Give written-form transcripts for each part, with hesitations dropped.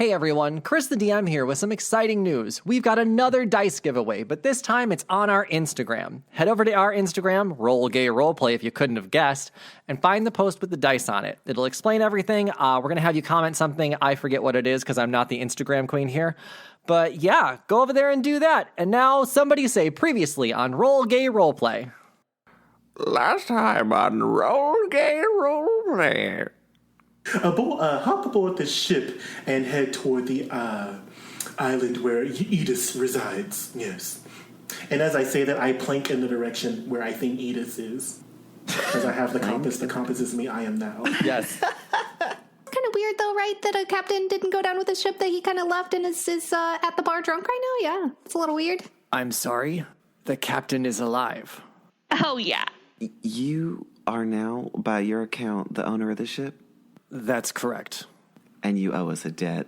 Hey everyone, Chris the DM here with some exciting news. We've got another dice giveaway, but this time it's on our Instagram. Head over to our Instagram, Roll Gay Roleplay if you couldn't have guessed, and find the post with the dice on it. It'll explain everything. We're going to have you comment something. I forget what it is because I'm not the Instagram queen here. But yeah, go over there and do that. And now somebody say previously on Roll Gay Roleplay. Last time on Roll Gay Roleplay. Hop aboard the ship and head toward the island where Edith resides. Yes. And as I say that, I plank in the direction where I think Edith is. Because I have the compass. The compass is me. I am now. Yes. Kind of weird though, right? That a captain didn't go down with the ship, that he kind of left and is at the bar drunk right now. Yeah, it's a little weird. I'm sorry. The captain is alive. Oh, yeah. You are now, by your account, the owner of the ship? That's correct. And you owe us a debt.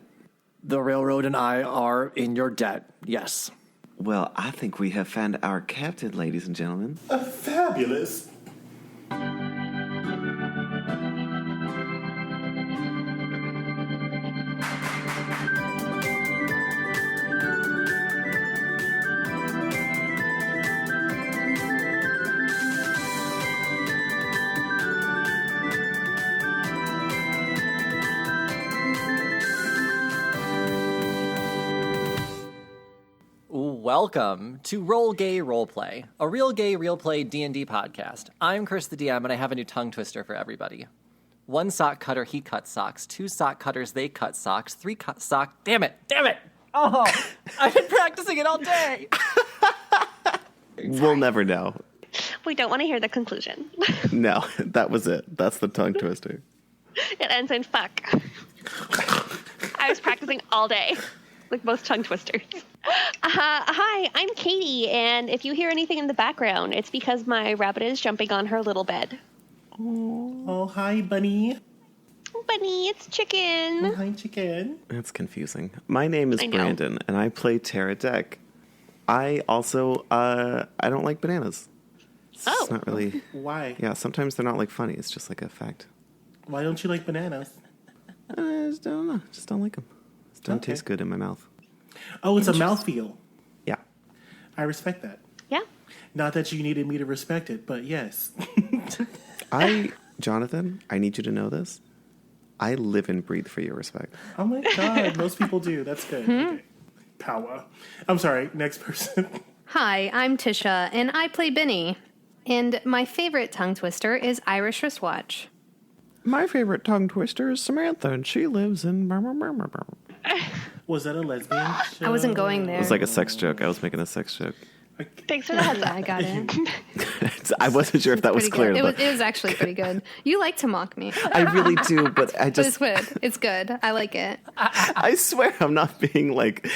The railroad and I are in your debt, yes. Well, I think we have found our captain, ladies and gentlemen. Fabulous. Welcome to Roll Gay Roleplay, a real gay, real play D&D podcast. I'm Chris the DM, and I have a new tongue twister for everybody. 1 sock cutter, he cuts socks. 2 sock cutters, they cut socks. 3 cut sock... Damn it! Oh, I've been practicing it all day! We'll never know. We don't want to hear the conclusion. No, that was it. That's the tongue twister. It ends in fuck. I was practicing all day, like most tongue twisters. Hi, I'm Katie, and if you hear anything in the background, it's because my rabbit is jumping on her little bed. Oh, hi, bunny. Bunny, it's chicken. Oh, hi, chicken. That's confusing. My name is I know. Brandon, and I play Tara Deck. I also, I don't like bananas. It's Oh. not really... Why? Yeah, sometimes they're not like funny. It's just like a fact. Why don't you like bananas? I just don't know. Just don't like them. Just don't Okay. taste good in my mouth. Oh, it's a mouthfeel. Yeah. I respect that. Yeah. Not that you needed me to respect it, but yes. Jonathan, I need you to know this. I live and breathe for your respect. Oh my god, most people do. That's good. Okay. Power. I'm sorry, next person. Hi, I'm Tisha, and I play Benny. And my favorite tongue twister is Irish wristwatch. My favorite tongue twister is Samantha, and she lives in... Was that a lesbian show? I wasn't going there. It was like a sex joke. I was making a sex joke. Thanks for the heads Yeah, up. I got it. I wasn't sure if that was Pretty clear. good. But It was actually pretty good. You like to mock me. I really do, but I But just... it's good. It's good. I like it. I swear I'm not being like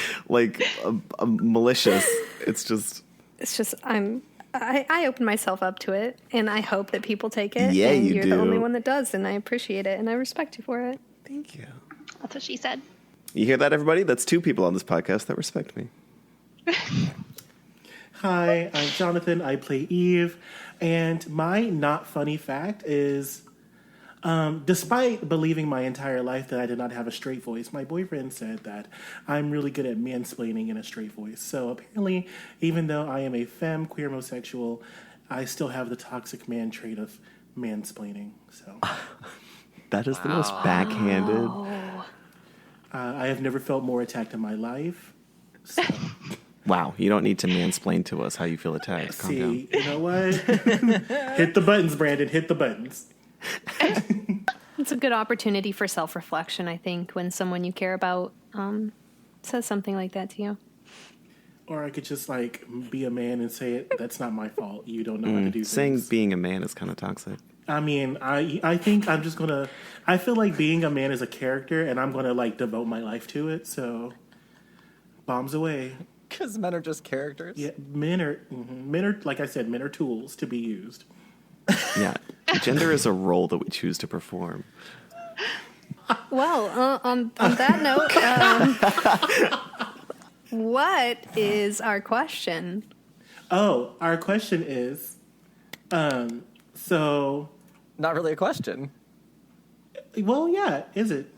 malicious. It's just... It's just I open myself up to it, and I hope that people take it. Yeah, and you you're do. the only one that does, and I appreciate it, and I respect you for it. Thank you. That's what she said. You hear that, everybody? That's 2 people on this podcast that respect me. Hi, I'm Jonathan. I play Eve. And my not funny fact is, despite believing my entire life that I did not have a straight voice, my boyfriend said that I'm really good at mansplaining in a straight voice. So apparently, even though I am a femme, queer, homosexual, I still have the toxic man trait of mansplaining. So That is the most backhanded. I have never felt more attacked in my life. So, Wow, you don't need to mansplain to us how you feel attacked. Calm down. see, you know what? Hit the buttons, Brandon. Hit the buttons. It's a good opportunity for self-reflection, I think, when someone you care about says something like that to you. Or I could just like be a man and say it. That's not my fault. You don't know how to do Saying things. being a man is kind of toxic. I mean, I think I'm just gonna. I feel like being a man is a character, and I'm gonna like devote my life to it. So, bombs away. Because men are just characters. Yeah, men are like I said, men are tools to be used. Yeah. Gender is a role that we choose to perform. Well, on that note, what is our question? Oh, our question is, so, Not really a question. well, yeah, is it?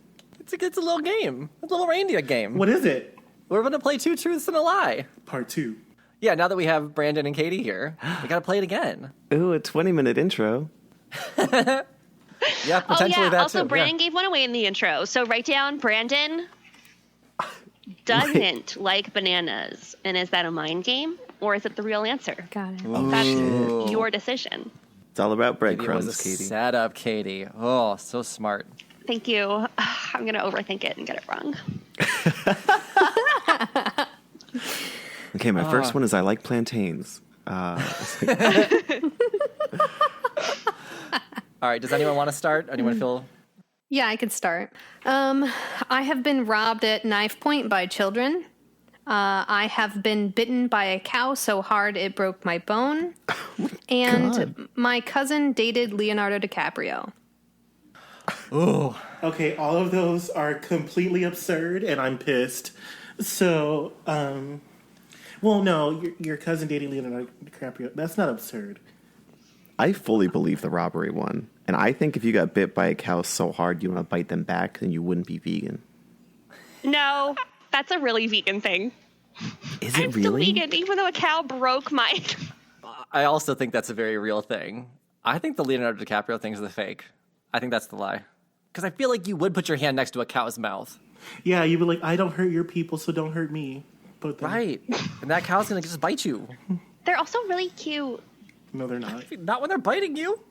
It's a little game. A little reindeer game. What is it? We're going to play Two Truths and a Lie. Part 2. Yeah, now that we have Brandon and Katie here, we got to play it again. Ooh, a 20-minute intro. Yeah, potentially that Also, too. Brandon gave one away in the intro. So write down Brandon doesn't like bananas. And is that a mind game or is it the real answer? Got it. That's your decision. It's all about Maybe it breadcrumbs, was a Katie. setup, Katie. Oh, so smart. Thank you. I'm going to overthink it and get it wrong. Okay, my first one is I like plantains. All right, does anyone want to start? Anyone feel... Yeah, I could start. I have been robbed at knife point by children. I have been bitten by a cow so hard it broke my bone. And my cousin dated Leonardo DiCaprio. Ooh. Okay, all of those are completely absurd, and I'm pissed. So, well, no, your cousin dating Leonardo DiCaprio, that's not absurd. I fully believe the robbery one. And I think if you got bit by a cow so hard you want to bite them back, then you wouldn't be vegan. No, that's a really vegan thing. Is it I'm still really? vegan, even though a cow broke my... I also think that's a very real thing. I think the Leonardo DiCaprio thing is the fake. I think that's the lie. Because I feel like you would put your hand next to a cow's mouth. Yeah, you'd be like, I don't hurt your people, so don't hurt me. But then, Right. And that cow's going to just bite you. They're also really cute. No, they're not. Not when they're biting you.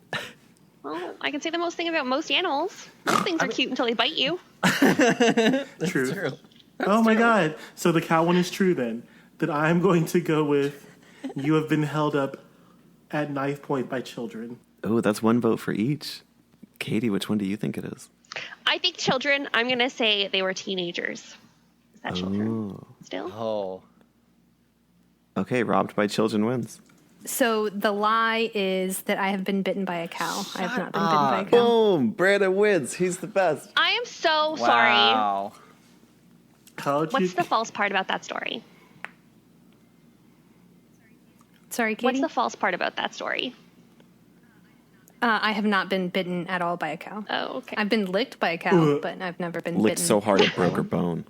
Well, I can say the most thing about most animals. Most things are cute until they bite you. True. True. Oh my God. So the cow one is true then. Then I'm going to go with you have been held up at knife point by children. Oh, that's one vote for each. Katie, which one do you think it is? I think children, I'm going to say they were teenagers. Is that children still? Oh. Okay, robbed by children wins. So the lie is that I have been bitten by a cow. I have not been bitten by a cow. Boom! Brandon wins. He's the best. I am so sorry. Wow. How'd you... What's the false part about that story? Sorry, Katie? What's the false part about that story? I have not been bitten at all by a cow. Oh, okay. I've been licked by a cow, but I've never been Licked bitten. so hard it broke her bone.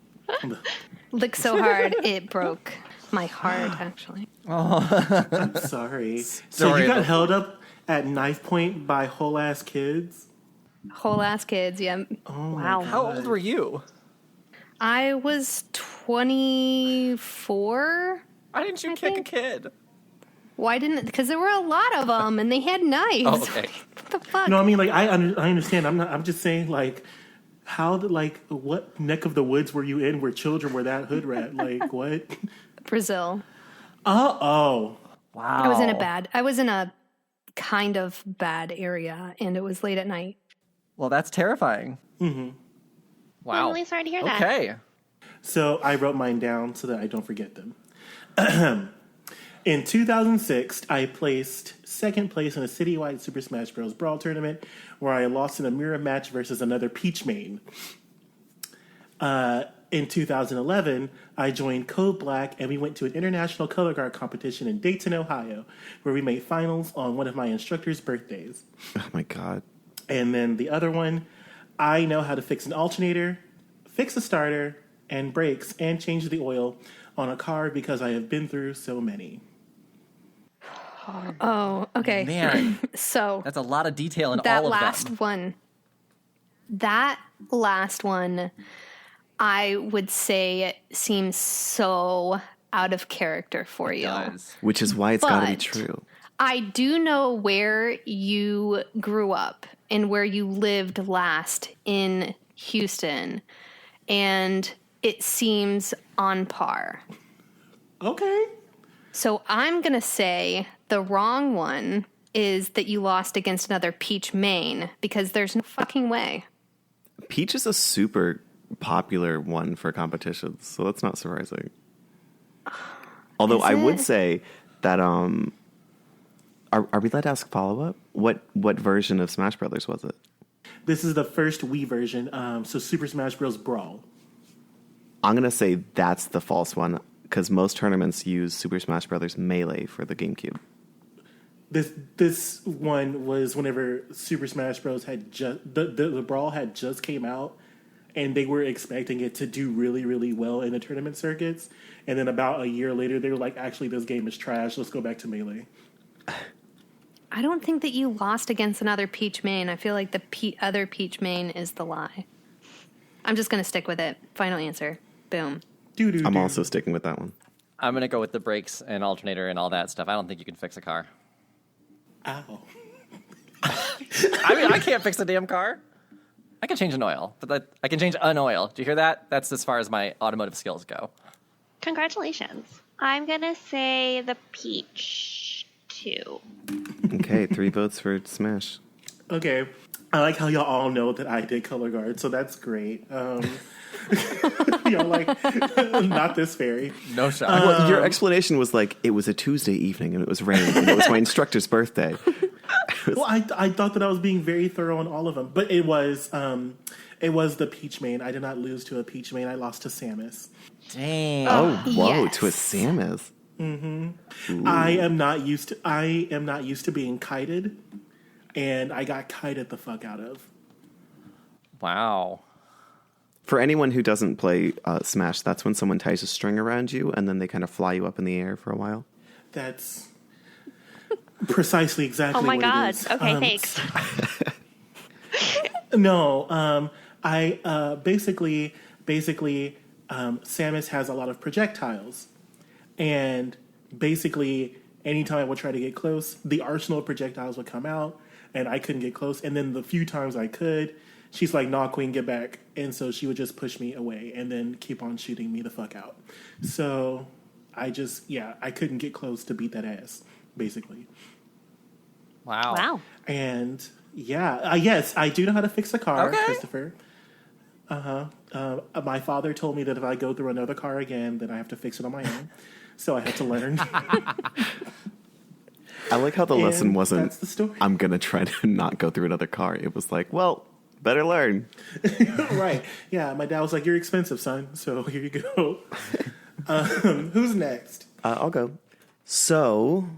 Licked so hard it broke my heart, actually. I'm sorry. So Story you of got the- held up at knife point by whole ass kids? Whole ass kids, yeah. Wow. How old were you? I was 24. Why didn't you kick a kid? Why didn't? Because there were a lot of them, and they had knives. Oh, okay. What the fuck? No, I mean, like, I understand. I'm just saying, like, what neck of the woods were you in where children were that hood rat? Like, what? Brazil. Oh. Wow. I was in a kind of bad area, and it was late at night. Well, that's terrifying. Mm-hmm. Wow. I'm really sorry to hear that. Okay. So I wrote mine down so that I don't forget them. In 2006, I placed second place in a citywide Super Smash Bros. Brawl tournament where I lost in a mirror match versus another Peach main. In 2011, I joined Code Black and we went to an international color guard competition in Dayton, Ohio, where we made finals on one of my instructor's birthdays. Oh my God. And then the other one, I know how to fix an alternator, fix a starter, and brakes, and change the oil on a car because I have been through so many. Oh, okay. Man, So that's a lot of detail in that all of last them. one, I would say seems so out of character for you. Does. Which is why it's got to be But- true. I do know where you grew up and where you lived last in Houston, and it seems on par. Okay. So I'm going to say the wrong one is that you lost against another Peach main, because there's no fucking way. Peach is a super popular one for competitions, so that's not surprising. Although Is I would it? say that are we allowed to ask follow up? What version of Smash Brothers was it? This is the first Wii version, so Super Smash Bros. Brawl. I'm gonna say that's the false one because most tournaments use Super Smash Brothers Melee for the GameCube. This one was whenever Super Smash Bros. Had just the Brawl had just came out, and they were expecting it to do really, really well in the tournament circuits. And then about a year later, they were like, actually, this game is trash. Let's go back to Melee. I don't think that you lost against another Peach main. I feel like the other Peach main is the lie. I'm just going to stick with it. Final answer. Boom. I'm also sticking with that one. I'm going to go with the brakes and alternator and all that stuff. I don't think you can fix a car. Ow. I mean, I can't fix a damn car. I can change an oil, but I can change an oil. Do you hear that? That's as far as my automotive skills go. Congratulations. I'm going to say the Peach 2. Okay, 3 votes for Smash. Okay. I like how y'all all know that I did color guard, so that's great. Y'all like, not this fairy. No shot. Well, your explanation was like, it was a Tuesday evening and it was raining and it was my instructor's birthday. Well, I thought that I was being very thorough on all of them, but it was the Peach main. I did not lose to a Peach main. I lost to Samus. Damn. Oh, whoa, yes. to a Samus. I am not used to being kited, and I got kited the fuck out of. Wow. For anyone who doesn't play Smash, that's when someone ties a string around you and then they kind of fly you up in the air for a while. That's precisely exactly Oh my what God. it is. Okay, thanks. No, I basically Samus has a lot of projectiles, and basically anytime I would try to get close, the arsenal of projectiles would come out, and I couldn't get close. And then the few times I could, she's like, "Nah, Queen, get back," and so she would just push me away and then keep on shooting me the fuck out. So I couldn't get close to beat that ass, basically. Wow. Wow. And yes, I do know how to fix a car, Okay. Christopher. My father told me that if I go through another car again, then I have to fix it on my own. So I had to learn. I like how the lesson wasn't, that's the story. I'm going to try to not go through another car. It was like, well, better learn. Right. Yeah, my dad was like, "You're expensive, son. So here you go." Who's next? I'll go. So,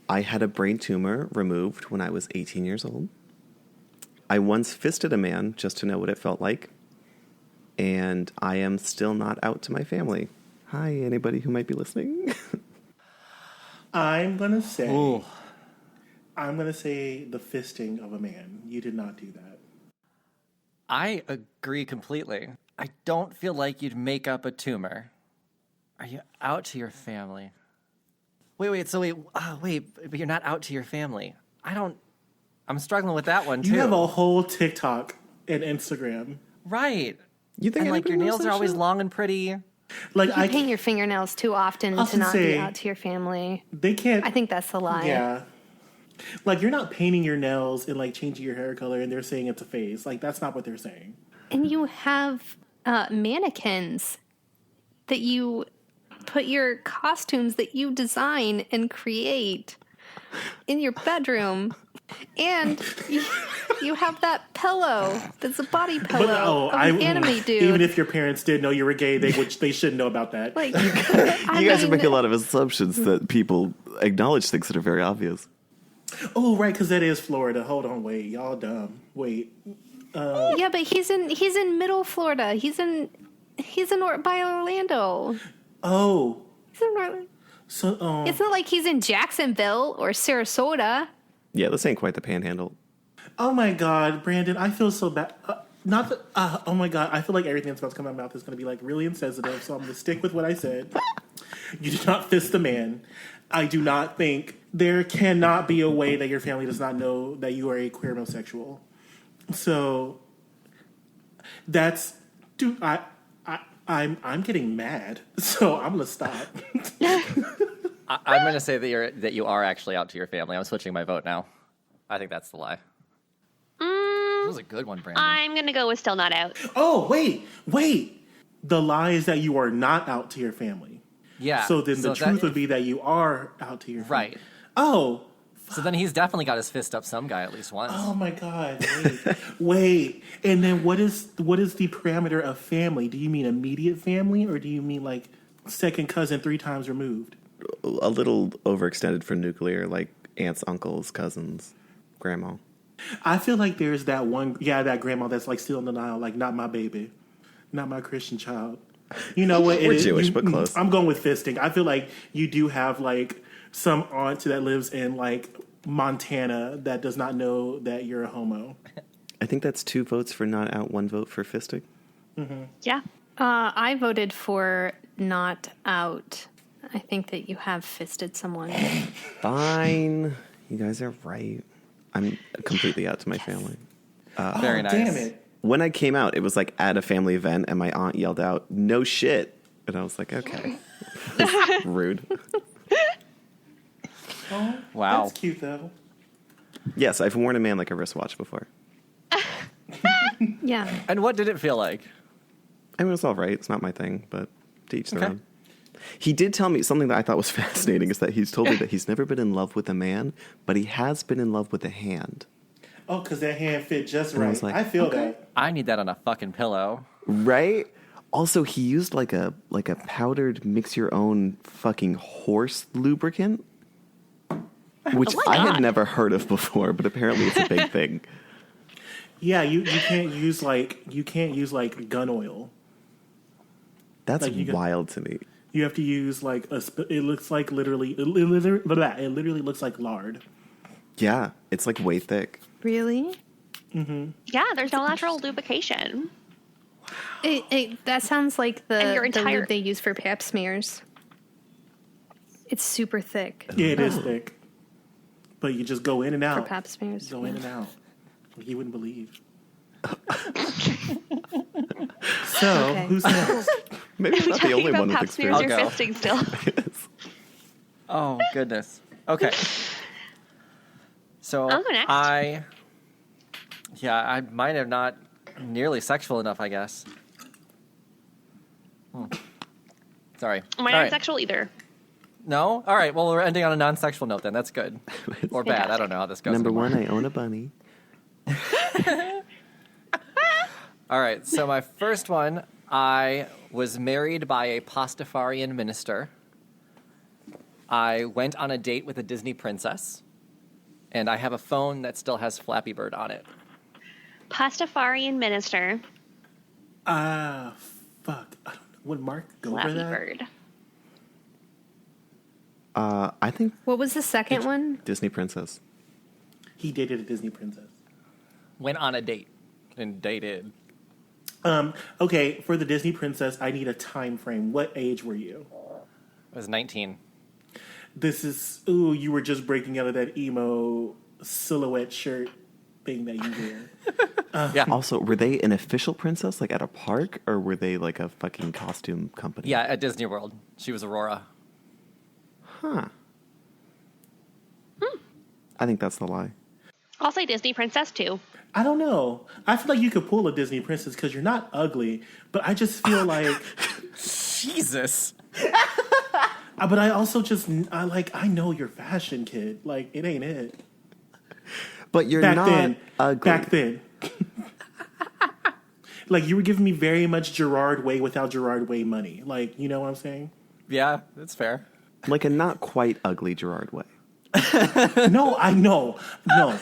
I had a brain tumor removed when I was 18 years old. I once fisted a man just to know what it felt like. And I am still not out to my family. Hi, anybody who might be listening. I'm gonna say Ooh. the fisting of a man. You did not do that. I agree completely. I don't feel like you'd make up a tumor. Are you out to your family? Wait, but you're not out to your family. I'm struggling with that one, too. You have a whole TikTok and Instagram. Right. You think And, like, your anybody knows nails that are always shit? long and pretty. Like You paint your fingernails too often to Often not say- be out to your family. they can't. I think that's the lie. Yeah. Like, you're not painting your nails and, like, changing your hair color and they're saying it's a phase. Like, that's not what they're saying. And you have mannequins that you put your costumes that you design and create in your bedroom. And you have that pillow that's a body pillow of an anime dude. Even if your parents did know you were gay, they should know about that. like, You guys are making a lot of assumptions that people acknowledge things that are very obvious. Oh, right, because that is Florida. Hold on, wait, y'all dumb. Wait. yeah, but he's in Middle Florida. He's in by Orlando. Oh, He's in Orlando. so It's not like he's in Jacksonville or Sarasota. Yeah, this ain't quite the panhandle. oh my God, Brandon, I feel so bad. Not that. Oh my God, I feel like everything that's about to come out of my mouth is going to be like really insensitive. So I'm going to stick with what I said. You did not fist the man. I do not think there cannot be a way that your family does not know that you are a queer homosexual. So that's, dude. I'm getting mad. So I'm going to stop. I'm going to say that you are actually out to your family. I'm switching my vote now. I think that's the lie. This was a good one, Brandon. I'm going to go with still not out. Oh, wait. The lie is that you are not out to your family. Yeah. So then the truth would be that you are out to your family. Right. Oh. So then he's definitely got his fist up some guy at least once. Oh my God. Wait. And then what is the parameter of family? Do you mean immediate family or do you mean like second cousin 3 times removed? A little overextended for nuclear, like aunts, uncles, cousins, grandma. I feel like there's that one, that grandma that's like still in denial, like not my baby. Not my Christian child. You know what? We're Jewish, but close. I'm going with fisting. I feel like you do have like some aunt that lives in like Montana that does not know that you're a homo. I think that's 2 votes for not out, 1 vote for fisting. Yeah. I voted for not out. I think that you have fisted someone. Fine. You guys are right. I'm completely out to my family. Very nice. Damn it. When I came out, it was like at a family event, and my aunt yelled out, "No shit." And I was like, okay. Rude. Oh, Wow. That's cute though. Yes, I've worn a man like a wristwatch before. Yeah. And what did it feel like? I mean, it's all right. It's not my thing, but to each their Okay. own. He did tell me something that I thought was fascinating, is that he's told me that he's never been in love with a man, but he has been in love with a hand. Oh, because that hand fit just And I right. was like, I feel okay. that. I need that on a fucking pillow. Right? Also, he used like a powdered mix your own fucking horse lubricant, which Oh my I had God. never heard of before, but apparently it's a big thing. Yeah, you can't use like gun oil. That's Like, you got- wild to me. You have to use like it looks like literally it literally looks like lard. Yeah, it's like way thick. Really? Yeah, there's no natural lubrication. That sounds like And your the entire- lube they use for pap smears. It's super thick Yeah, it is thick. But you just go in and for out. pap smears. Go in and out. You wouldn't believe. So, Okay. who's next? Maybe I'm not the Talking only about one with pap smears, experience. you're I'll go. fisting still. Oh, goodness. Okay. So I'll go next. I might have not nearly sexual enough, I guess. Sorry. Mine All aren't right. sexual either. No? All right. Well, we're ending on a non-sexual note then. That's good. Or bad. I Fantastic. don't know how this goes. Number anymore. 1, I own a bunny. All right. So my first one, I was married by a Pastafarian minister. I went on a date with a Disney princess. And I have a phone that still has Flappy Bird on it. Pastafarian minister, Ah, fuck. I don't know. Would Mark go for Flappy that? Bird. I think What was the second one? Disney princess. He dated a Disney princess. Went on a date and dated. Okay, for the Disney princess, I need a time frame. What age were you? I was 19. This is you were just breaking out of that emo silhouette shirt thing that you wear. Yeah. Also, were they an official princess, like at a park, or were they like a fucking costume company? Yeah, at Disney World. She was Aurora. Huh. I think that's the lie. I'll say Disney princess too. I don't know. I feel like you could pull a Disney princess because you're not ugly, but I just feel like. Jesus. But I also I know you're fashion, kid. Like it ain't it. But you're Back not then, ugly. back then. Like you were giving me very much Gerard Way without Gerard Way money. Like you know what I'm saying? Yeah, that's fair. Like a not quite ugly Gerard Way. No, I know. No,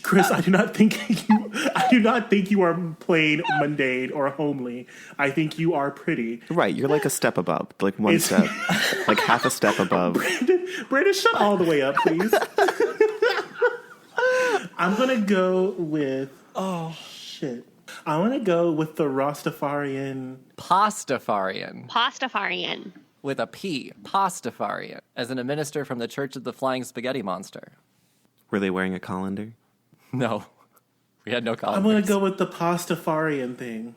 Chris, I do not think you are plain, mundane, or homely. I think you are pretty. Right, you're like a step above, like one It's- step, like half a step above. Brandon, shut all the way up, please. I'm gonna go with shit. I want to go with the Rastafarian. Pastafarian. Pastafarian. With a P. Pastafarian. As in a minister from the Church of the Flying Spaghetti Monster. Were they wearing a colander? No. We had no I'm college. gonna go with the Pastafarian thing.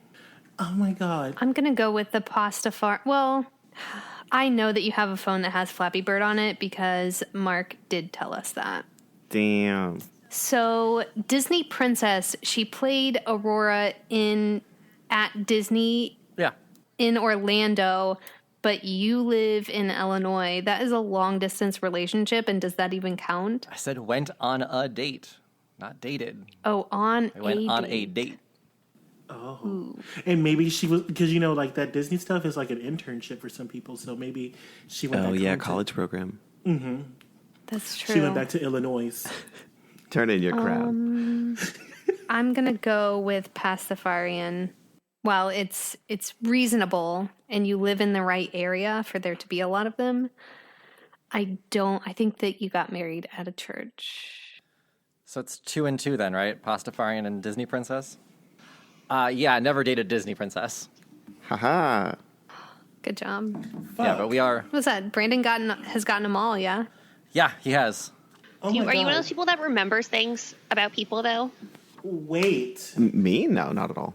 Oh my god. I'm going to go with the Pastafar. Well, I know that you have a phone that has Flappy Bird on it because Mark did tell us that. Damn. So, Disney Princess, she played Aurora at Disney Yeah. in Orlando, but you live in Illinois. That is a long distance relationship, and does that even count? I said went on a date. Not dated. Oh, on I went a on date. a date. Oh. And maybe she was because like that Disney stuff is like an internship for some people. So maybe she went. Oh back yeah, home college program. That's true. She went back to Illinois. Turn in your crap. I'm gonna go with Pastafarian. while it's reasonable and you live in the right area for there to be a lot of them, I think that you got married at a church. So it's 2 and 2 then, right? Pastafarian and Disney princess? Yeah, never dated Disney princess. Haha. Good job. Yeah, but we are... What's that? Brandon has gotten them all, yeah? Yeah, he has. Oh Are my you one of God. those people that remembers things about people, though? Wait. Me? No, not at all.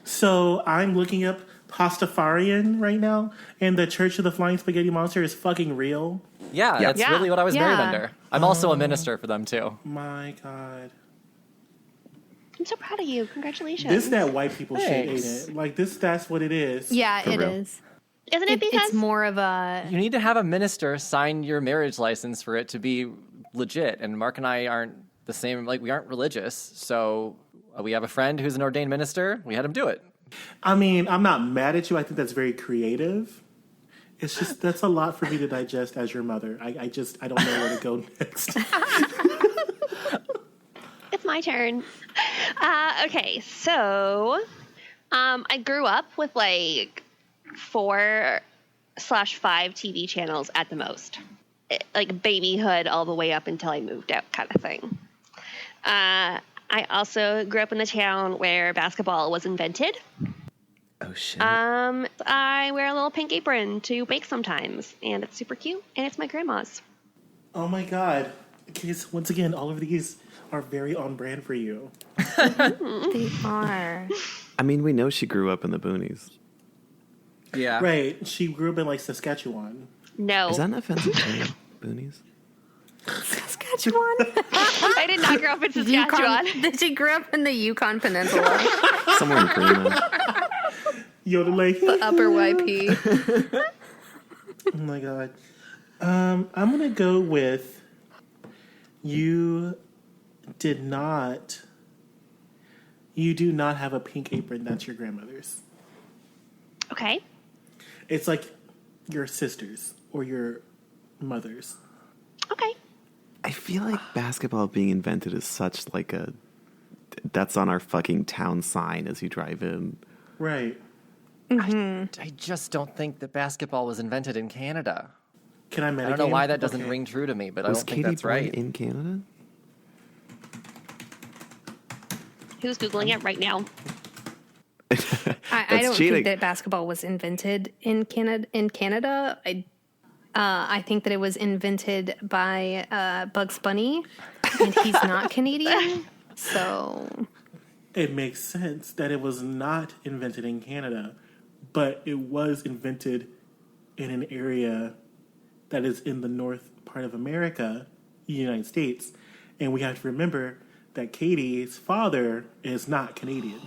So I'm looking up Pastafarian right now, and the Church of the Flying Spaghetti Monster is fucking real. Yeah, that's Yeah. really what I was married Yeah. under. I'm also a minister for them, too. My God. I'm so proud of you. Congratulations. This that white people shit, Thanks. ain't it? Like that's what it is. Yeah, For it real. is. Isn't it because It's more of a... You need to have a minister sign your marriage license for it to be legit. And Mark and I aren't the same, like, we aren't religious. So we have a friend who's an ordained minister. We had him do it. I mean, I'm not mad at you. I think that's very creative. It's just that's a lot for me to digest as your mother. I don't know where to go next. it's my turn? Okay, so I grew up with like 4/5 TV channels at the most. Like babyhood all the way up until I moved out kind of thing. I also grew up in the town where basketball was invented. Oh, shit. I wear a little pink apron to bake sometimes, and it's super cute, and it's my grandma's. Oh my God. Okay, so once again, all of these are very on brand for you. They are. I mean, we know she grew up in the boonies. Yeah. Right. She grew up in like Saskatchewan. No, Is that an offensive term? Boonies? Saskatchewan. I did not grow up in Saskatchewan. She grew up in the Yukon Peninsula, Somewhere in Greenland. Yodeling. Upper YP. Oh my God. I'm going to go with you do not have a pink apron. That's your grandmother's. Okay. It's like your sister's or your mother's. Okay. I feel like basketball being invented is such like a... That's on our fucking town sign as you drive in. Right. I just don't think that basketball was invented in Canada. Can I metagame? I don't know why that doesn't Okay. ring true to me, but I Was don't think Katie that's born right. in Canada? Who's Googling it right now? I That's don't cheating. think that basketball was invented in Canada. I think that it was invented by Bugs Bunny, and he's not Canadian. So It makes sense that it was not invented in Canada, but it was invented in an area that is in the north part of America, the United States. And we have to remember that Katie's father is not Canadian.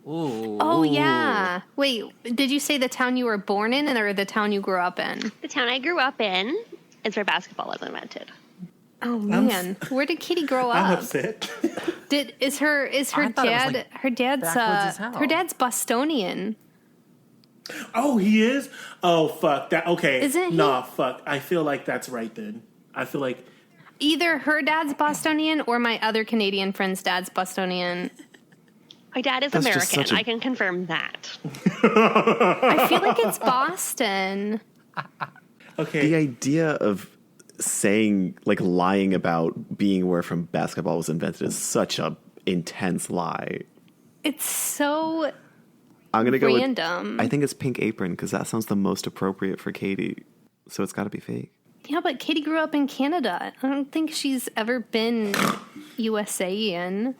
Ooh. Oh, yeah. Wait, did you say the town you were born in or the town you grew up in? The town I grew up in is where basketball was invented. Oh, man. Where did Kitty grow I'm up? upset. Is her I thought it was, dad, like, her dad's, backwards as hell. her dad's Bostonian. Oh, he is? Oh, fuck. That okay. Isn't he? Nah, fuck. I feel like that's right then. I feel like Either her dad's Bostonian or my other Canadian friend's dad's Bostonian. My dad is That's just American. such a- I can confirm that. I feel like it's Boston. okay. The idea of saying, like, lying about being where from basketball was invented is such a intense lie. It's so I'm going to go random. with... I think it's Pink Apron because that sounds the most appropriate for Katie. So it's got to be fake. Yeah, but Katie grew up in Canada. I don't think she's ever been USAian.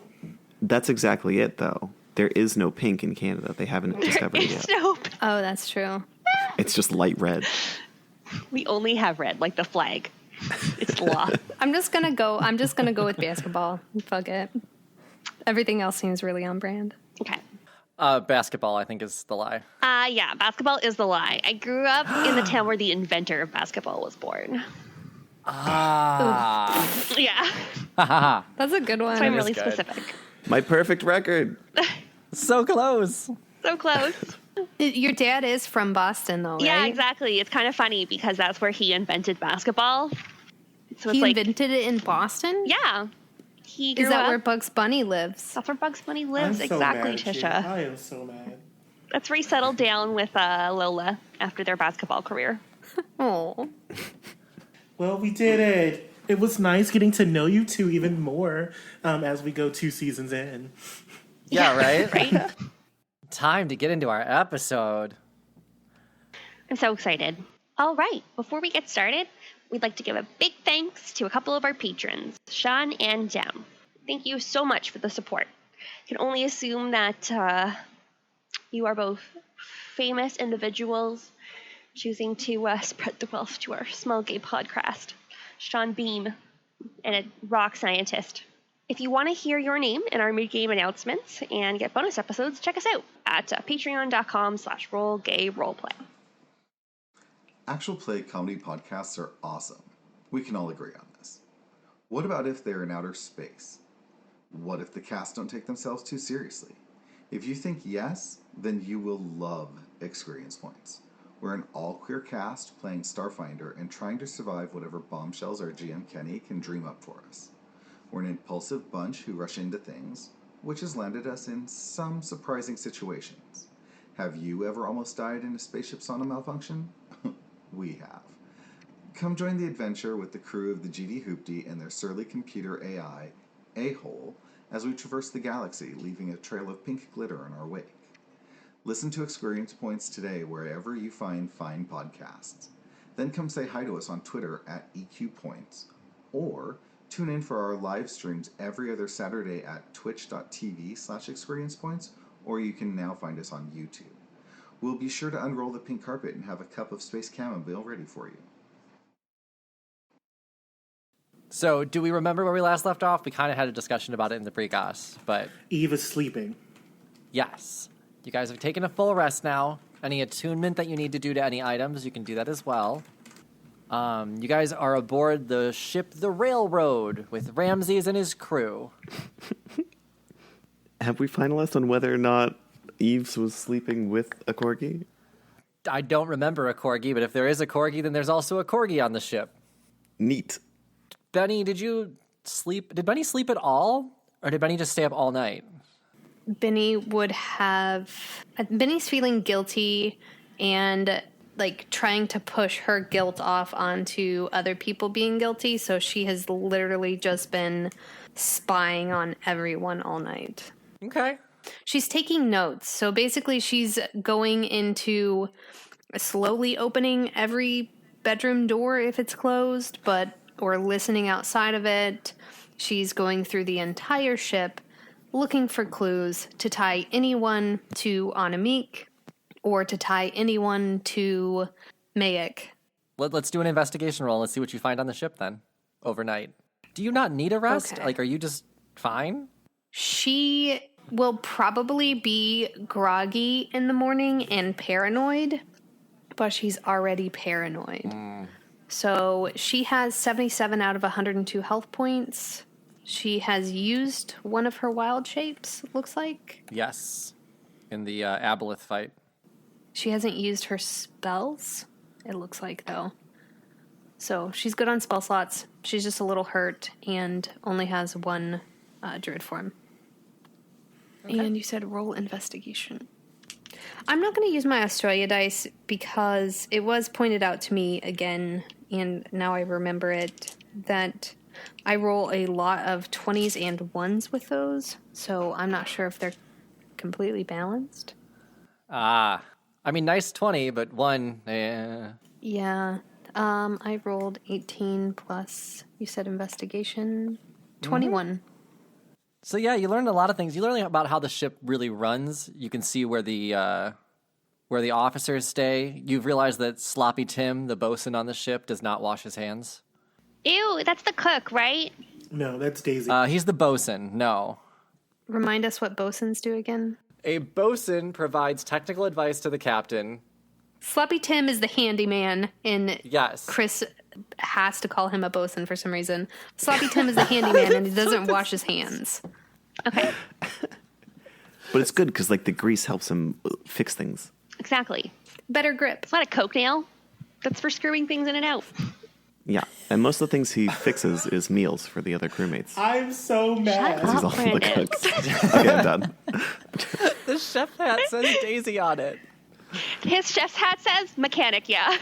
That's exactly it, though. There is no pink in Canada. They haven't discovered it yet. Nope. Oh, that's true. It's just light red. We only have red, like the flag. It's the law. I'm just gonna go with basketball. Fuck it. Everything else seems really on brand. Okay. Basketball, I think, is the lie. Yeah, basketball is the lie. I grew up in the town where the inventor of basketball was born. Ah. Yeah, That's a good one. so I'm is really good. specific. My perfect record. So close. So close. Your dad is from Boston, though, right? Yeah, exactly. It's kind of funny because that's where he invented basketball. So it's He like, invented it in Boston? yeah, he grew Is that up. where Bugs Bunny lives? That's where Bugs Bunny I'm lives. so Exactly, mad at you. Tisha. I am so mad. That's where he settled down with Lola after their basketball career. Oh, Well, we did it. It was nice getting to know you two even more as we go 2 seasons in. Yeah, right? Right? Time to get into our episode. I'm so excited. All right, before we get started, we'd like to give a big thanks to a couple of our patrons, Sean and Jem. Thank you so much for the support. I can only assume that you are both famous individuals choosing to spread the wealth to our small gay podcast. Sean Beam, and a rock scientist. If you want to hear your name in our mid-game announcements and get bonus episodes, check us out at patreon.com/rollgayroleplay. Actual play comedy podcasts are awesome. We can all agree on this. What about if they're in outer space? What if the cast don't take themselves too seriously? If you think yes, then you will love Experience Points. We're an all-queer cast playing Starfinder and trying to survive whatever bombshells our GM Kenny can dream up for us. We're an impulsive bunch who rush into things, which has landed us in some surprising situations. Have you ever almost died in a spaceship sauna malfunction? We have. Come join the adventure with the crew of the GD Hoopty and their surly computer AI, A-Hole, as we traverse the galaxy, leaving a trail of pink glitter in our wake. Listen to Experience Points today wherever you find fine podcasts. Then come say hi to us on Twitter at EQPoints, or tune in for our live streams every other Saturday at twitch.tv/experiencepoints, or you can now find us on YouTube. We'll be sure to unroll the pink carpet and have a cup of space chamomile ready for you. So, do we remember where we last left off? We kind of had a discussion about it in the precast, but Eve is sleeping. yes. You guys have taken a full rest now. Any attunement that you need to do to any items, you can do that as well. You guys are aboard the ship The Railroad with Ramses and his crew. Have we finalized on whether or not Eves was sleeping with a corgi? I don't remember a corgi, but if there is a corgi, then there's also a corgi on the ship. Neat. Benny, did you sleep? Did Benny sleep at all? Or did Benny just stay up all night? Benny's feeling guilty and like trying to push her guilt off onto other people being guilty. So she has literally just been spying on everyone all night. Okay. She's taking notes. So basically she's going into slowly opening every bedroom door if it's closed, or listening outside of it. She's going through the entire ship looking for clues to tie anyone to Anamik or to tie anyone to Mayek. Let's do an investigation roll. Let's see what you find on the ship then, overnight. Do you not need a rest? Okay. Like, are you just fine? She will probably be groggy in the morning and paranoid, but she's already paranoid. So she has 77 out of 102 health points. She has used one of her wild shapes, it looks like. Yes. In the Aboleth fight. She hasn't used her spells, it looks like, though. So she's good on spell slots. She's just a little hurt and only has one druid form. Okay. And you said roll investigation. I'm not going to use my Australia dice because it was pointed out to me again, and now I remember it, that I roll a lot of 20s and 1s with those, so I'm not sure if they're completely balanced. I mean, nice 20, but 1, Yeah. I rolled 18 plus, you said investigation, 21. So yeah, you learned a lot of things. You learn about how the ship really runs. You can see where the officers stay. You've realized that Sloppy Tim, the bosun on the ship, does not wash his hands. Ew, that's the cook, right? No, that's Daisy. He's the bosun. No. Remind us what bosuns do again. A bosun provides technical advice to the captain. Sloppy Tim is the handyman, and Yes. Chris has to call him a bosun for some reason. Sloppy Tim is the handyman, and he doesn't wash his hands. Okay, But it's good because like the grease helps him fix things. exactly. Better grip. It's not a coke nail. That's for screwing things in and out. Yeah, and most of the things he fixes is meals for the other crewmates. I'm so mad. He's all the Brandon. cooks. Okay, I'm done. The chef hat says Daisy on it. His chef's hat says mechanic, yeah.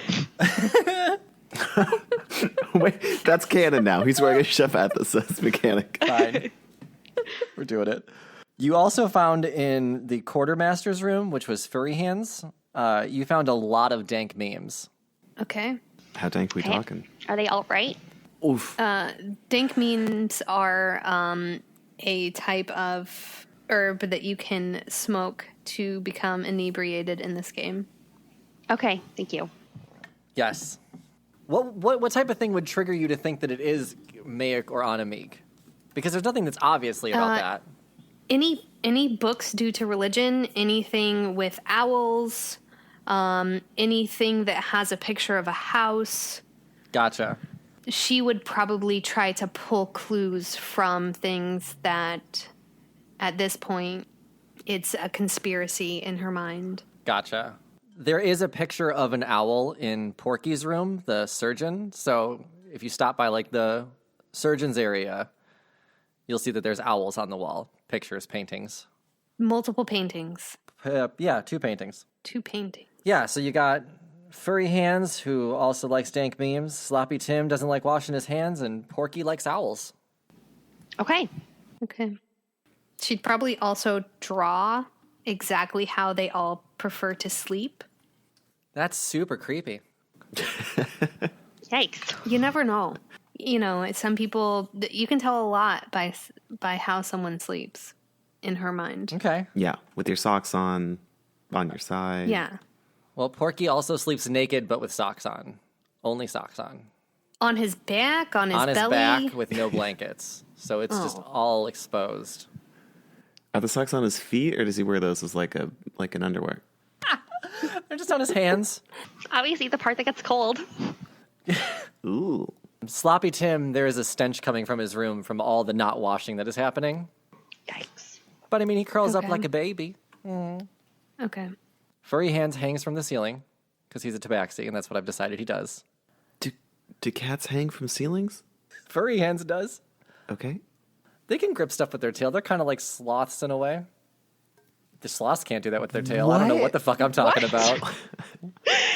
Wait, that's canon now. He's wearing a chef hat that says mechanic. Fine. We're doing it. You also found in the quartermaster's room, which was Furry Hands, you found a lot of dank memes. Okay. How dank we talking? Are they all right? Oof. Dank memes are a type of herb that you can smoke to become inebriated in this game. Okay, thank you. Yes. What type of thing would trigger you to think that it is Mayak or Anamik? Because there's nothing that's obviously about that. Any books due to religion, anything with owls, anything that has a picture of a house. Gotcha. She would probably try to pull clues from things that, at this point, it's a conspiracy in her mind. Gotcha. There is a picture of an owl in Porky's room, the surgeon. So if you stop by like the surgeon's area, you'll see that there's owls on the wall. Pictures, paintings. Multiple paintings. Yeah, 2 paintings. 2 paintings. Yeah, so you got Furry Hands, who also likes dank memes. Sloppy Tim doesn't like washing his hands, and Porky likes owls. Okay. Okay. She'd probably also draw exactly how they all prefer to sleep. That's super creepy. Yikes. You never know. You know, some people, you can tell a lot by how someone sleeps in her mind. Okay. Yeah, with your socks on your side. Yeah. Well, Porky also sleeps naked, but with socks on. Only socks on. On his back, on his On his belly. back with no blankets. So it's just all exposed. Are the socks on his feet, or does he wear those as like an underwear? They're just on his hands. Obviously, the part that gets cold. Ooh. Sloppy Tim, there is a stench coming from his room from all the not washing that is happening. Yikes. But I mean, he curls up Okay. like a baby. Okay. Furry Hands hangs from the ceiling because he's a tabaxi, and that's what I've decided he does. Do cats hang from ceilings? Furry Hands does. Okay. They can grip stuff with their tail. They're kind of like sloths in a way. The sloths can't do that with their tail. I don't know what the fuck I'm talking about.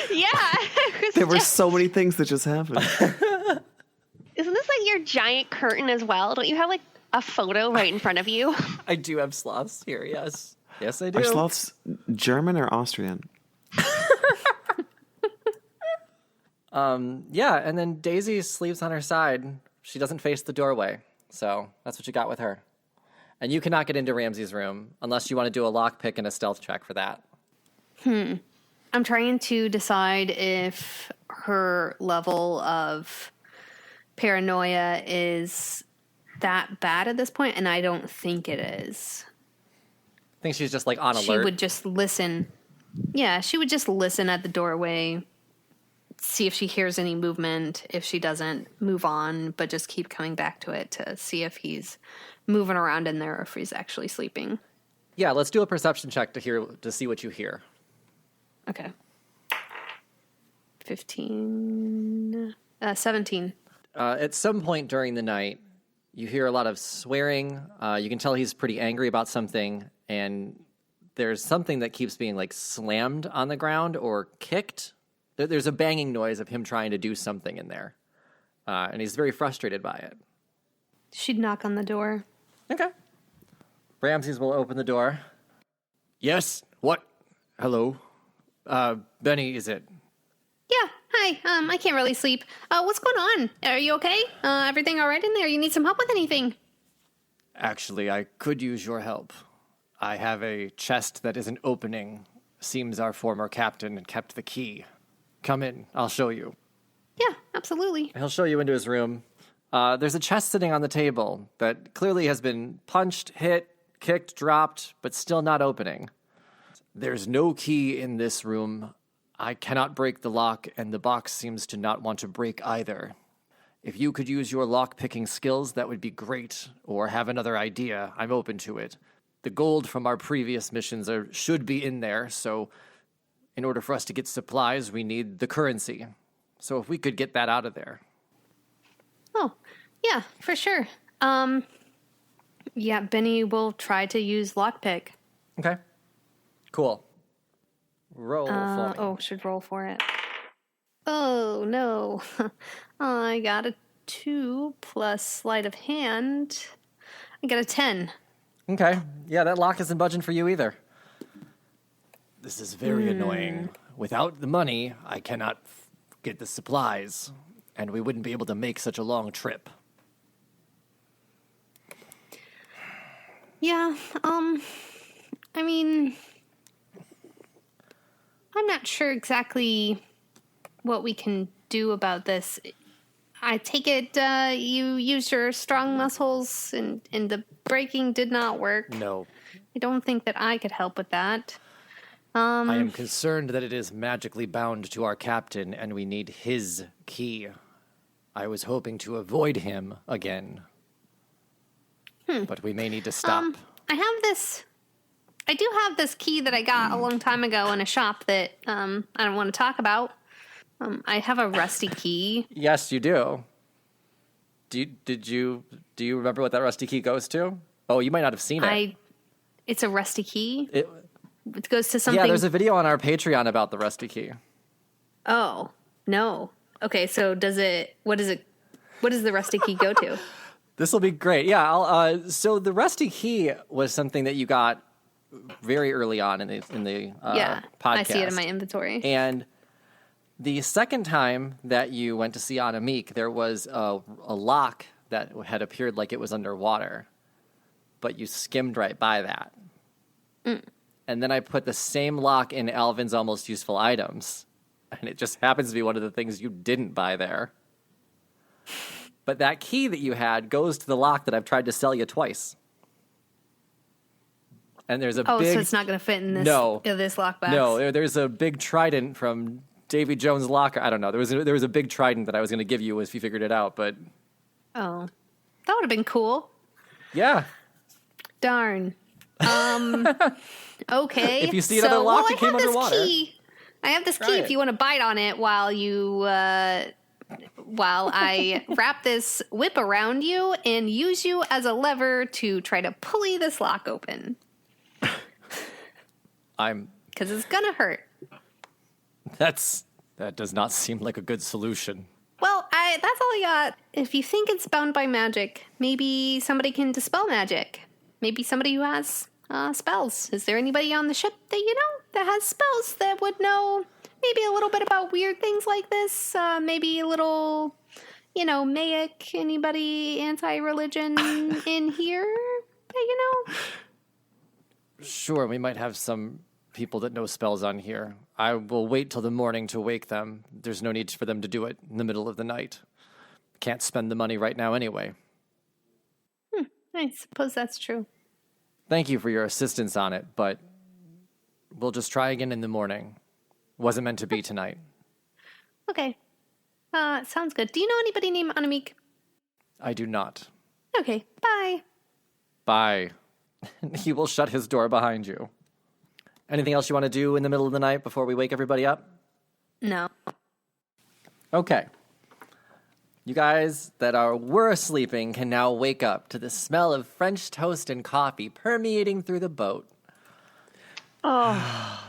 Yeah. There were so many things that just happened. Isn't this like your giant curtain as well? Don't you have like a photo right in front of you? I do have sloths here, yes. Yes, I do. Are sloths German or Austrian? Yeah, and then Daisy sleeps on her side. She doesn't face the doorway. So that's what you got with her. And you cannot get into Ramsey's room unless you want to do a lockpick and a stealth check for that. I'm trying to decide if her level of paranoia is that bad at this point, and I don't think it is. I think she's just like on alert. She would just listen. Yeah, she would just listen at the doorway, see if she hears any movement. If she doesn't, move on, but just keep coming back to it to see if he's moving around in there or if he's actually sleeping. Yeah, let's do a perception check to see what you hear. Okay. 17. At some point during the night, you hear a lot of swearing. You can tell he's pretty angry about something, and there's something that keeps being like slammed on the ground or kicked. There's a banging noise of him trying to do something in there, and he's very frustrated by it. She'd knock on the door. Okay. Ramses will open the door. Yes? What? Hello? Benny, is it? Yeah, hi. I can't really sleep. What's going on? Are you okay? Everything all right in there? You need some help with anything? Actually, I could use your help. I have a chest that isn't opening. Seems our former captain had kept the key. Come in, I'll show you. Yeah, absolutely. He'll show you into his room. There's a chest sitting on the table that clearly has been punched, hit, kicked, dropped, but still not opening. There's no key in this room. I cannot break the lock, and the box seems to not want to break either. If you could use your lock-picking skills, that would be great, or have another idea. I'm open to it. The gold from our previous missions should be in there, so in order for us to get supplies, we need the currency. So if we could get that out of there. Oh, yeah, for sure. Yeah, Benny will try to use lockpick. Okay. Cool. Roll for me. Oh, should roll for it. Oh, no. I got a 2 plus sleight of hand. I got a 10. Okay. Yeah, that lock isn't budging for you either. This is very annoying. Without the money, I cannot get the supplies, and we wouldn't be able to make such a long trip. Yeah, I mean, I'm not sure exactly what we can do about this. I take it you used your strong muscles and the braking did not work. No. I don't think that I could help with that. I am concerned that it is magically bound to our captain, and we need his key. I was hoping to avoid him again. But we may need to stop. I do have this key that I got a long time ago in a shop that I don't want to talk about. I have a rusty key. Yes, you do. Do you remember what that rusty key goes to? Oh, you might not have seen it. It's a rusty key. It goes to something. Yeah, there's a video on our Patreon about the rusty key. Oh, no. Okay, so what does the rusty key go to? This will be great. Yeah, so the rusty key was something that you got very early on in the Yeah, podcast. I see it in my inventory. And the second time that you went to see Anna Meek, there was a lock that had appeared like it was underwater, but you skimmed right by that. And then I put the same lock in Alvin's Almost Useful Items, and it just happens to be one of the things you didn't buy there. But that key that you had goes to the lock that I've tried to sell you twice. And there's a big... so it's not going to fit in this this lockbox. No, there's a big trident from Davy Jones' locker. I don't know. There was a big trident that I was going to give you if you figured it out, but... Oh, that would have been cool. Yeah. Darn. Okay. If you see another lock, it came underwater. I have this key Try if it. you want to bite on it while I wrap this whip around you and use you as a lever to try to pulley this lock open. Because it's gonna hurt. That does not seem like a good solution. Well, that's all I got. If you think it's bound by magic, maybe somebody can dispel magic. Maybe somebody who has spells. Is there anybody on the ship that you know that has spells that would know maybe a little bit about weird things like this? Maybe a little, Mayic, anybody anti-religion in here that you know? Sure, we might have some people that know spells on here. I will wait till the morning to wake them. There's no need for them to do it in the middle of the night. Can't spend the money right now anyway. I suppose that's true. Thank you for your assistance on it, but we'll just try again in the morning. Wasn't meant to be tonight. Okay. Sounds good. Do you know anybody named Anamik? I do not. Okay, bye. Bye. He will shut his door behind you. Anything else you want to do in the middle of the night before we wake everybody up? No. Okay. You guys that were sleeping can now wake up to the smell of French toast and coffee permeating through the boat. Oh.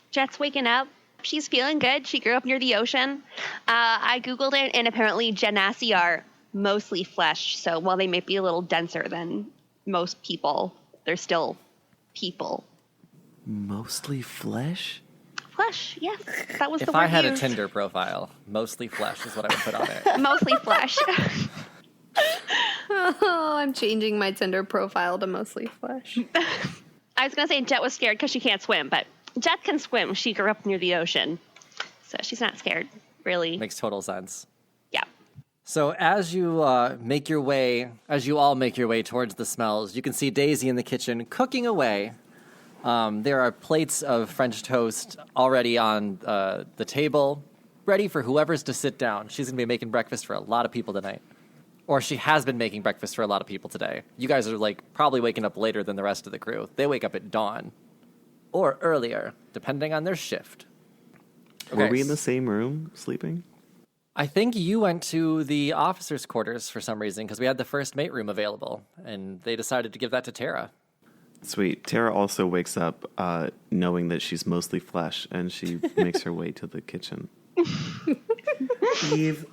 Jet's waking up. She's feeling good. She grew up near the ocean. I Googled it, and apparently genasi are mostly flesh. So while they may be a little denser than most people, they're still people. Mostly flesh? Flesh, yes. That was the If word I had used. a Tinder profile, mostly flesh is what I would put on it. Mostly flesh. Oh, I'm changing my Tinder profile to mostly flesh. I was going to say Jet was scared because she can't swim, but Jet can swim. She grew up near the ocean. So she's not scared, really. Makes total sense. Yeah. So as you all make your way towards the smells, you can see Daisy in the kitchen cooking away. There are plates of French toast already on the table, ready for whoever's to sit down. She's going to be making breakfast for a lot of people tonight. Or she has been making breakfast for a lot of people today. You guys are probably waking up later than the rest of the crew. They wake up at dawn. Or earlier, depending on their shift. Were Okay, we in the same room sleeping? I think you went to the officers' quarters for some reason because we had the first mate room available, and they decided to give that to Tara. Sweet. Tara also wakes up knowing that she's mostly flesh, and she makes her way to the kitchen. Eve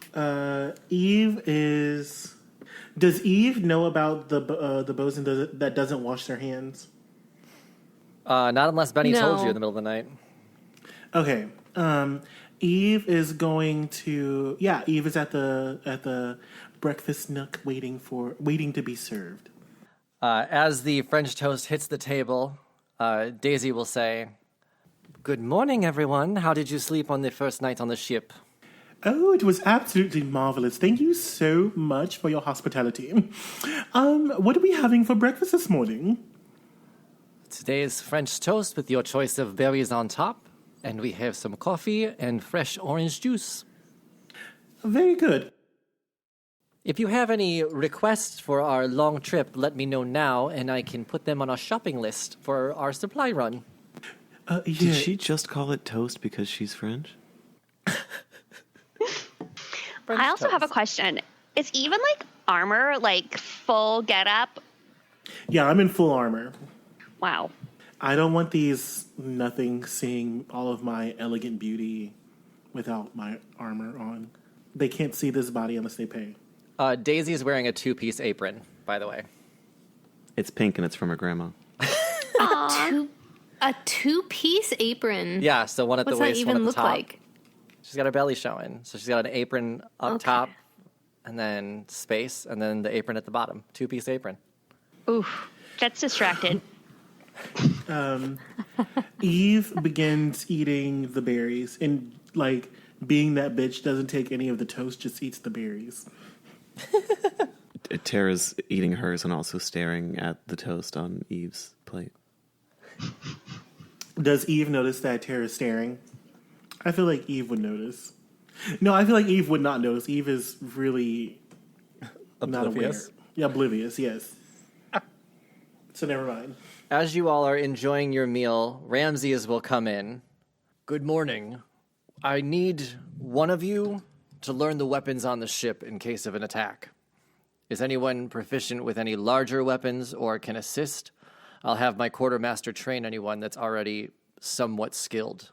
is. Does Eve know about the bosun that doesn't wash their hands? Not unless Benny No. told you in the middle of the night. Okay. Eve is going to. Yeah, Eve is at the breakfast nook waiting to be served. As the French toast hits the table, Daisy will say, "Good morning, everyone. How did you sleep on the first night on the ship?" Oh, it was absolutely marvelous. Thank you so much for your hospitality. What are we having for breakfast this morning? Today's French toast with your choice of berries on top, and we have some coffee and fresh orange juice. Very good. If you have any requests for our long trip, let me know now, and I can put them on our shopping list for our supply run. Yeah. Did she just call it toast because she's French? I also have a question. Is even like armor, like full getup? Yeah, I'm in full armor. Wow. I don't want these nothing seeing all of my elegant beauty without my armor on. They can't see this body unless they pay. Daisy is wearing a two-piece apron, by the way. It's pink and it's from her grandma. A two-piece apron. Yeah, so one at What's the that waist, one even at the look top. like? She's got her belly showing. So she's got an apron up Okay. top, and then space, and then the apron at the bottom. Two-piece apron. Oof. That's distracted. Eve begins eating the berries and, like, being that bitch, doesn't take any of the toast, just eats the berries. Tara's eating hers and also staring at the toast on Eve's plate. Does Eve notice that Tara's staring? I feel like Eve would notice. No, I feel like Eve would not notice. Eve is really not aware. Oblivious? Yeah, oblivious, yes. So never mind. As you all are enjoying your meal, Ramses will come in. Good morning. I need one of you to learn the weapons on the ship in case of an attack. Is anyone proficient with any larger weapons or can assist? I'll have my quartermaster train anyone that's already somewhat skilled.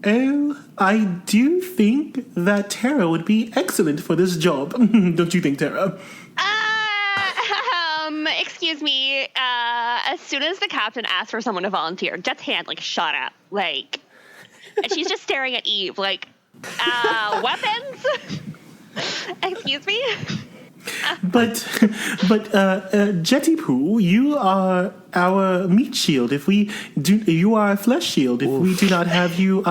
Oh, I do think that Tara would be excellent for this job. Don't you think, Tara? Excuse me. As soon as the captain asked for someone to volunteer, Jet's hand like shot up, like, and she's just staring at Eve, like, weapons. Excuse me. But Jetty Poo, you are our meat shield. You are a flesh shield. If we do not have you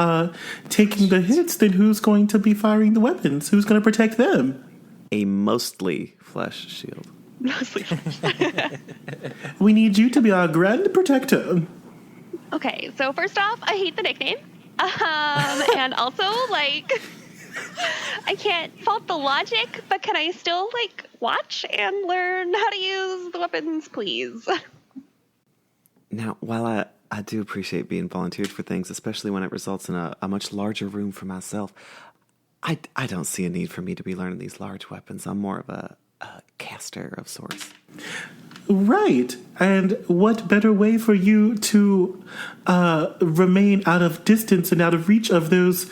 taking the hits, then who's going to be firing the weapons? Who's going to protect them? A mostly flesh shield. We need you to be our grand protector. Okay, so first off, I hate the nickname, and also like. I can't fault the logic, but can I still, like, watch and learn how to use the weapons, please? Now, while I do appreciate being volunteered for things, especially when it results in a much larger room for myself, I don't see a need for me to be learning these large weapons. I'm more of a caster of sorts. Right. And what better way for you to remain out of distance and out of reach of those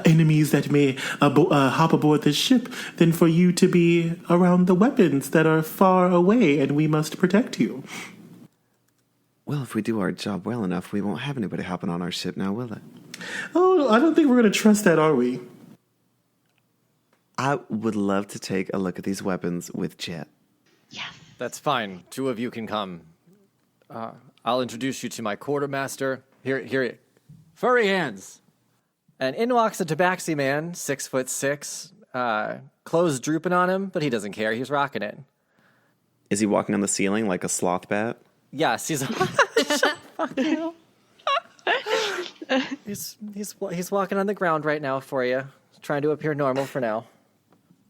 enemies that may hop aboard this ship than for you to be around the weapons that are far away and we must protect you? Well, if we do our job well enough, we won't have anybody hopping on our ship now, will it? Oh, I don't think we're going to trust that, are we? I would love to take a look at these weapons with Jet. Yes. That's fine. Two of you can come. I'll introduce you to my quartermaster. Here, furry hands. And in walks a tabaxi man, 6'6", clothes drooping on him, but he doesn't care. He's rocking it. Is he walking on the ceiling like a sloth bat? Yes, he's he's walking on the ground right now for you, trying to appear normal for now.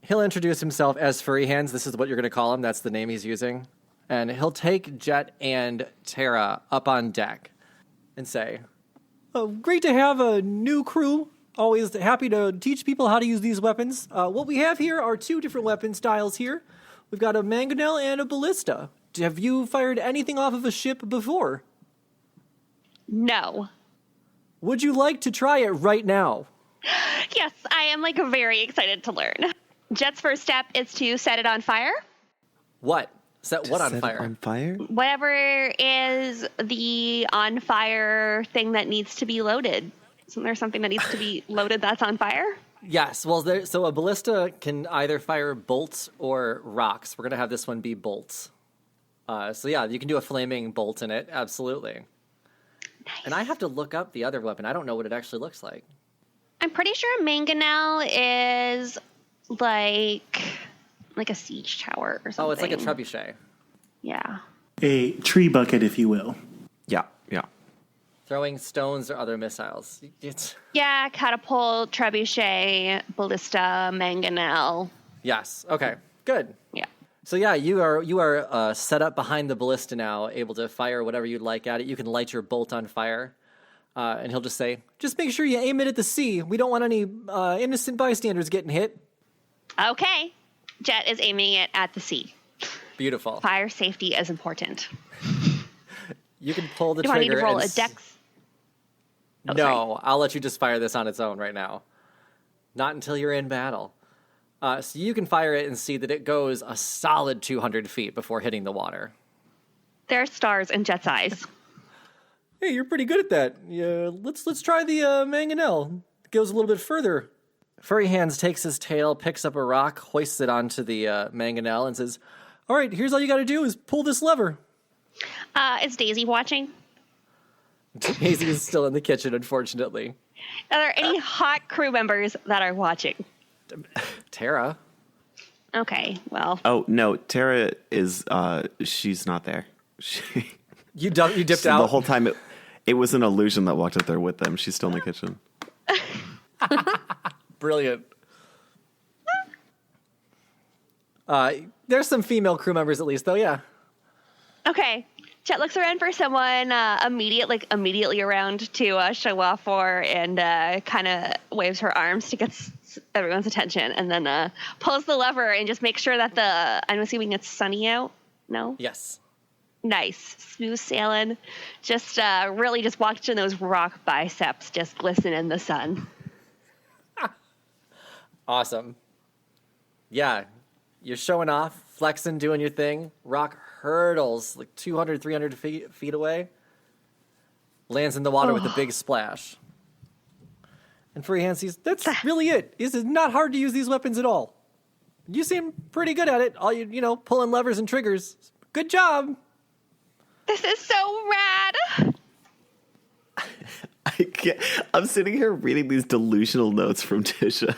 He'll introduce himself as Furry Hands. This is what you're going to call him. That's the name he's using. And he'll take Jet and Tara up on deck and say, "Oh, great to have a new crew. Always happy to teach people how to use these weapons. What we have here are two different weapon styles here. We've got a mangonel and a ballista. Have you fired anything off of a ship before? No. Would you like to try it right now? Yes, I am very excited to learn. Jet's first step is to set it on fire. What? Set what on Set it fire? on fire? Whatever is the on fire thing that needs to be loaded. Isn't there something that needs to be loaded that's on fire? Yes. Well, so a ballista can either fire bolts or rocks. We're going to have this one be bolts. So yeah, you can do a flaming bolt in it. Absolutely. Nice. And I have to look up the other weapon. I don't know what it actually looks like. I'm pretty sure mangonel is like a siege tower or something. Oh, it's like a trebuchet. Yeah. A tree bucket, if you will. Yeah, yeah. Throwing stones or other missiles. Yeah, catapult, trebuchet, ballista, mangonel. Yes. Okay. Good. Yeah. So yeah, you are set up behind the ballista now, able to fire whatever you'd like at it. You can light your bolt on fire, and he'll just say, "Just make sure you aim it at the sea. We don't want any innocent bystanders getting hit." Okay. Jet is aiming it at the sea. Beautiful. Fire safety is important. You can pull the Do I trigger. need to roll and a dex? Oh, no, sorry. I'll let you just fire this on its own right now. Not until you're in battle. So you can fire it and see that it goes a solid 200 feet before hitting the water. There are stars in Jet's eyes. Hey, you're pretty good at that. Yeah, let's try the mangonel. It goes a little bit further. Furry Hands takes his tail, picks up a rock, hoists it onto the mangonel, and says, "All right, here's all you got to do is pull this lever." Is Daisy watching? Daisy is still in the kitchen, unfortunately. Are there any hot crew members that are watching? Tara. Okay, well. Oh, no, Tara is, she's not there. You dipped So out? the whole time it was an illusion that walked up there with them. She's still in the kitchen. Brilliant. There's some female crew members at least, though, yeah. Okay. Jet looks around for someone immediately around to show off for, and kind of waves her arms to get everyone's attention, and then pulls the lever and just makes sure that I'm assuming it's sunny out. No? Yes. Nice. Smooth sailing. Just really just watching those rock biceps just glisten in the sun. Awesome. Yeah, you're showing off, flexing, doing your thing. Rock hurdles like 200, 300 feet away. Lands in the water with a big splash. And Furry Hands sees, that's really it. This is not hard to use these weapons at all. You seem pretty good at it. All pulling levers and triggers. Good job. This is so rad. I'm sitting here reading these delusional notes from Tisha.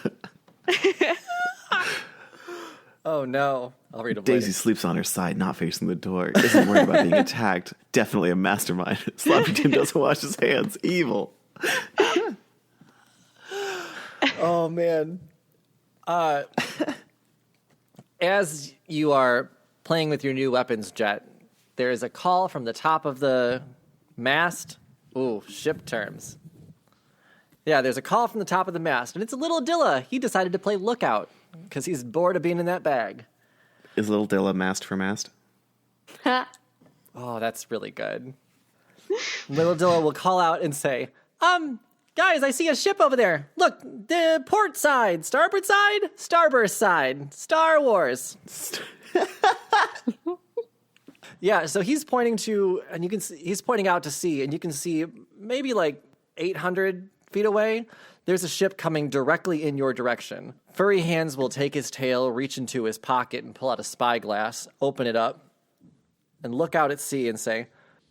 Oh no. I'll read them Daisy later. sleeps on her side, not facing the door. Isn't worried about being attacked. Definitely a mastermind. Sloppy Tim doesn't wash his hands. Evil. Oh man. As you are playing with your new weapons, Jet, there is a call from the top of the mast. Ooh, ship terms. Yeah, there's a call from the top of the mast, and it's a little Dilla. He decided to play lookout because he's bored of being in that bag. Is Little Dilla mast for mast? Oh, that's really good. Little Dilla will call out and say, guys, I see a ship over there. Look, the port side, starboard side, starburst side, Star Wars. Yeah, so he's pointing to, and you can see, he's pointing out to sea, and you can see maybe like 800 feet away, there's a ship coming directly in your direction. Furry Hands will take his tail, reach into his pocket, and pull out a spyglass, open it up, and look out at sea and say,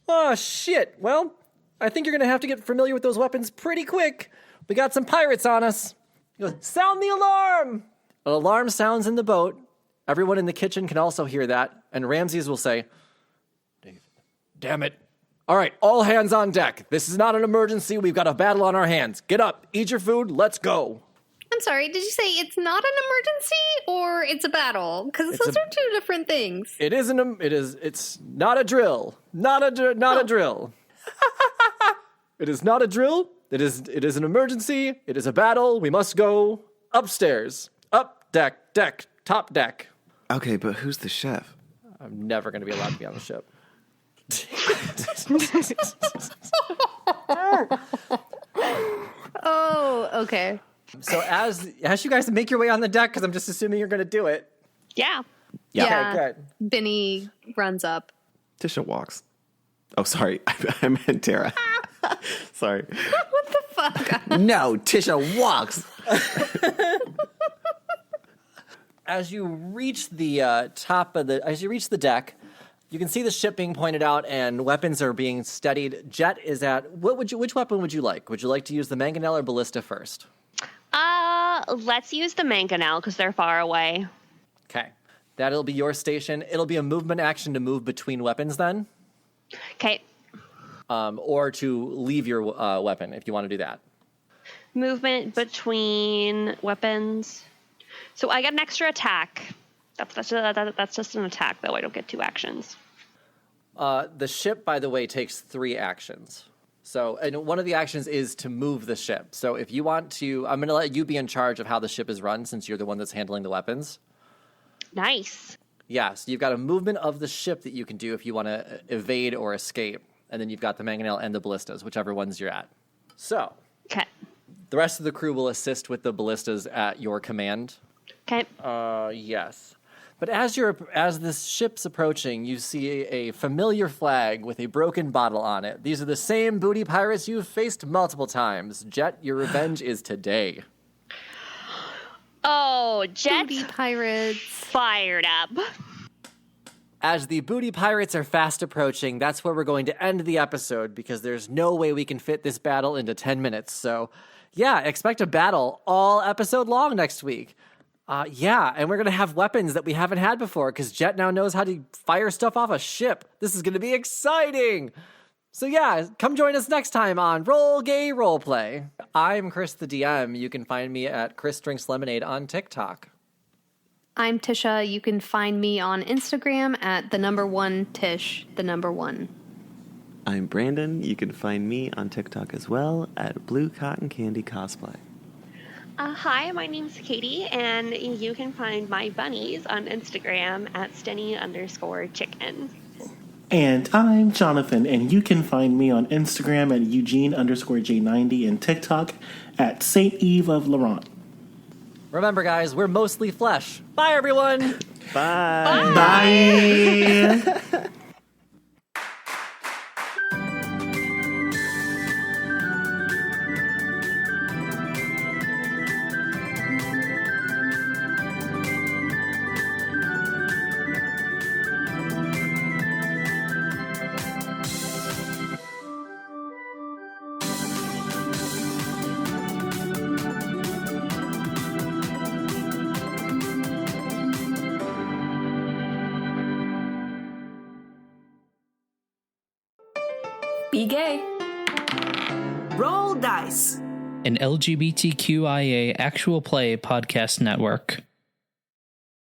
"Oh, shit. Well, I think you're going to have to get familiar with those weapons pretty quick. We got some pirates on us." He goes, "Sound the alarm!" An alarm sounds in the boat. Everyone in the kitchen can also hear that, and Ramses will say, "Damn it. All right, all hands on deck. This is not an emergency. We've got a battle on our hands. Get up, eat your food, let's go." I'm sorry, did you say it's not an emergency or it's a battle? Because those are two different things. It's not a drill. Not a drill. It is not a drill. It is an emergency. It is a battle. We must go upstairs. Up deck, top deck. Okay, but who's the chef? I'm never going to be allowed to be on the ship. Oh, okay. So as you guys make your way on the deck, because I'm just assuming you're going to do it. Yeah. Okay, good. Benny runs up. Tisha walks. Oh, sorry. I meant Tara. Sorry. What the fuck? No, Tisha walks. As you reach the as you reach the deck, you can see the ship being pointed out and weapons are being studied. Jet is at which weapon would you like? Would you like to use the mangonel or ballista first? Let's use the mangonel because they're far away. Okay. That'll be your station. It'll be a movement action to move between weapons then. Okay. Or to leave your weapon if you want to do that. Movement between weapons. So I get an extra attack. That's just an attack, though. I don't get 2 actions. The ship, by the way, takes 3 actions. So, and one of the actions is to move the ship. So if you want to, I'm going to let you be in charge of how the ship is run since you're the one that's handling the weapons. Nice. Yeah, so you've got a movement of the ship that you can do if you want to evade or escape. And then you've got the mangonel and the ballistas, whichever ones you're at. So, Okay. the rest of the crew will assist with the ballistas at your command. Okay. Yes. But as this ship's approaching, you see a familiar flag with a broken bottle on it. These are the same booty pirates you've faced multiple times. Jet, your revenge is today. Oh, Jet's Booty pirates. fired up. As the booty pirates are fast approaching, that's where we're going to end the episode because there's no way we can fit this battle into 10 minutes. So, yeah, expect a battle all episode long next week. Yeah, and we're going to have weapons that we haven't had before because Jet now knows how to fire stuff off a ship. This is going to be exciting. So yeah, come join us next time on Roll Gay Roleplay. I'm Chris the DM. You can find me at Chris Drinks Lemonade on TikTok. I'm Tisha. You can find me on Instagram at @1Tish, #1. I'm Brandon. You can find me on TikTok as well at Blue Cotton Candy Cosplay. Hi, my name's Katie, and you can find my bunnies on Instagram at Stenny_chicken. And I'm Jonathan, and you can find me on Instagram at Eugene_J90 and TikTok at Saint Eve of Laurent. Remember, guys, we're mostly flesh. Bye, everyone. Bye. Bye. Be gay. Roll dice. An LGBTQIA actual play podcast network.